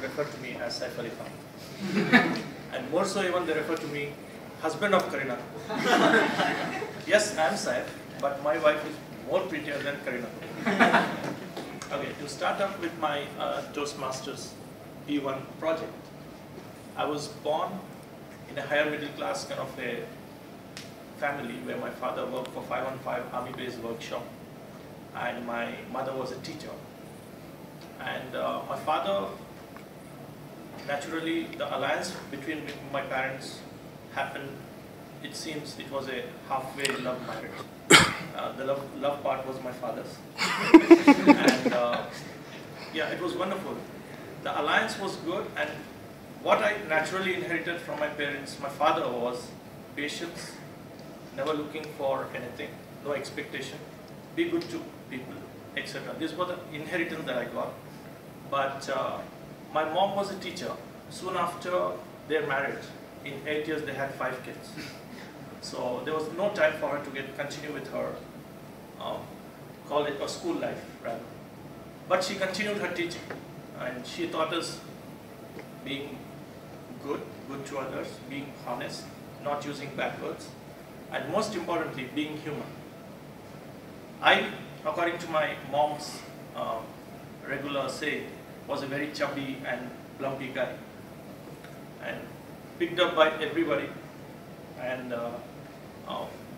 refer to me as Saifulla. And more so even they refer to me husband of Karina. Yes, I am Saif, but my wife is more prettier than Karina. Okay, to start up with my Toastmasters P1 project. I was born in a higher middle class kind of a family where my father worked for 515 army-based workshop and my mother was a teacher. And my father, naturally the alliance between my parents happened, it seems it was a halfway love marriage. The love part was my father's. And yeah, it was wonderful. The alliance was good, and what I naturally inherited from my parents, my father, was patience, never looking for anything, no expectation, be good to people, etc. This was the inheritance that I got. But my mom was a teacher. Soon after their marriage, in 8 years they had 5 kids. So there was no time for her to continue with her, call it a school life rather. But she continued her teaching, and she taught us being good to others, being honest, not using bad words, and most importantly, being human. I, according to my mom's regular say, was a very chubby and plumpy guy, and picked up by everybody, and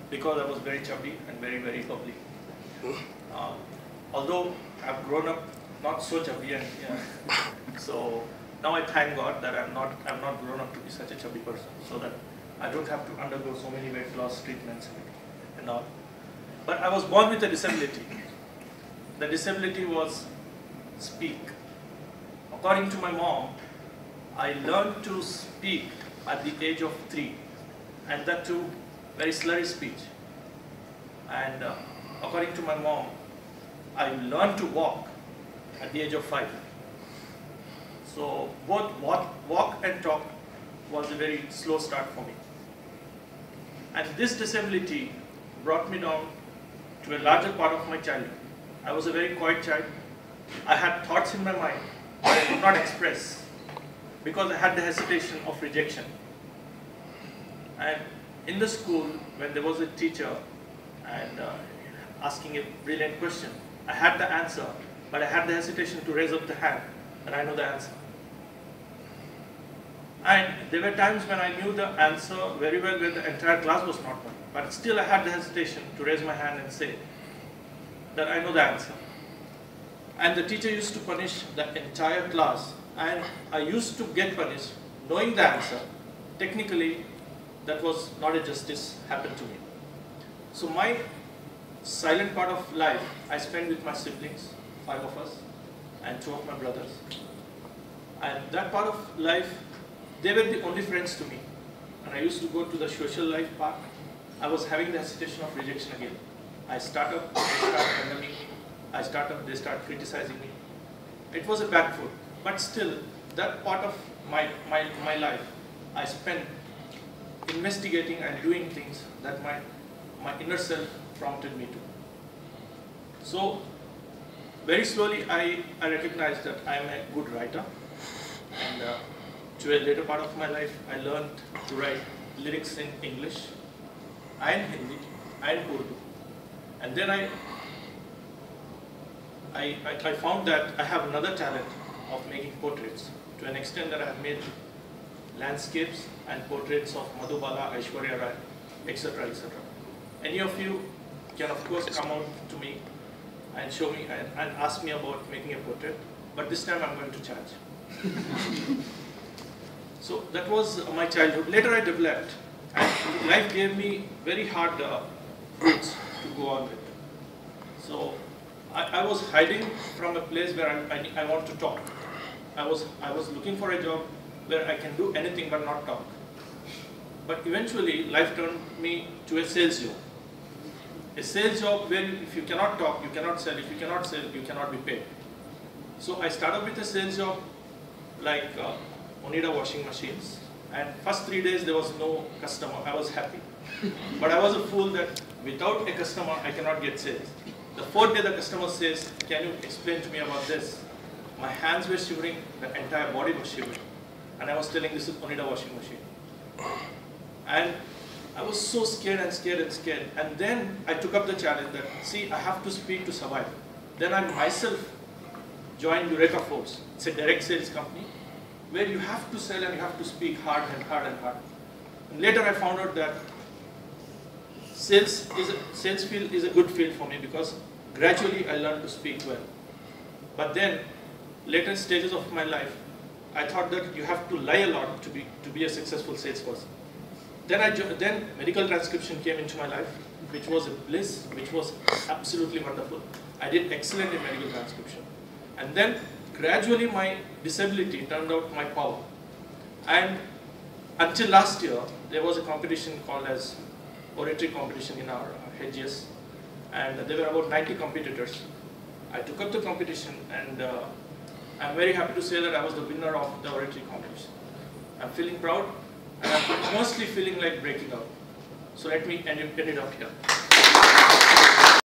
because I was very chubby and very, very bubbly. Although I've grown up not so chubby, and so now I thank God that I'm not grown up to be such a chubby person, so that I don't have to undergo so many weight loss treatments and all. But I was born with a disability. The disability was speak. According to my mom, I learned to speak at the age of 3, and that too very slurry speech. And according to my mom, I learned to walk at the age of 5. So both walk and talk was a very slow start for me. And this disability brought me down to a larger part of my childhood. I was a very quiet child. I had thoughts in my mind, but I could not express because I had the hesitation of rejection. And in the school, when there was a teacher and asking a brilliant question, I had the answer, but I had the hesitation to raise up the hand, and I know the answer. And there were times when I knew the answer very well, where the entire class was not knowing, but still I had the hesitation to raise my hand and say that I know the answer. And the teacher used to punish the entire class, and I used to get punished knowing the answer. Technically, that was not a justice happened to me. So my silent part of life I spent with my siblings, 5 of us, and 2 of my brothers. And that part of life, they were the only friends to me. And I used to go to the social life part. I was having the hesitation of rejection again. I start up, they start condemning me. I start up, they start criticizing me. It was a bad foot. But still, that part of my life, I spent investigating and doing things that my inner self prompted me to. So, very slowly I recognized that I am a good writer, and to a later part of my life I learned to write lyrics in English and Hindi and Urdu. And then I found that I have another talent of making portraits, to an extent that I have made landscapes and portraits of Madhubala, Aishwarya Rai, etc., etc. Any of you can of course come out to me and show me and ask me about making a portrait, but this time I'm going to charge. So that was my childhood. Later I developed, and life gave me very hard roots to go on with. So I was hiding from a place where I want to talk. I was looking for a job where I can do anything but not talk. But eventually life turned me to a sales job. A sales job where if you cannot talk, you cannot sell. If you cannot sell, you cannot be paid. So I started with a sales job like Onida washing machines. And first 3 days there was no customer. I was happy. But I was a fool that without a customer I cannot get sales. The 4th day the customer says, "Can you explain to me about this?" My hands were shivering, the entire body was shivering. And I was telling this is Onida washing machine. And I was so scared and scared and scared. And then I took up the challenge that, see, I have to speak to survive. Then I myself joined Orator Force. It's a direct sales company where you have to sell and you have to speak hard and hard and hard. And later I found out that sales field is a good field for me because gradually I learned to speak well. But then, later stages of my life, I thought that you have to lie a lot to be a successful salesperson. Then medical transcription came into my life, which was a bliss, which was absolutely wonderful. I did excellent in medical transcription. And then gradually my disability turned out my power. And until last year, there was a competition called as Orator competition in our HGS. And there were about 90 competitors. I took up the competition and I'm very happy to say that I was the winner of the Orator competition. I'm feeling proud and I'm mostly feeling like breaking out. So let me end it up here.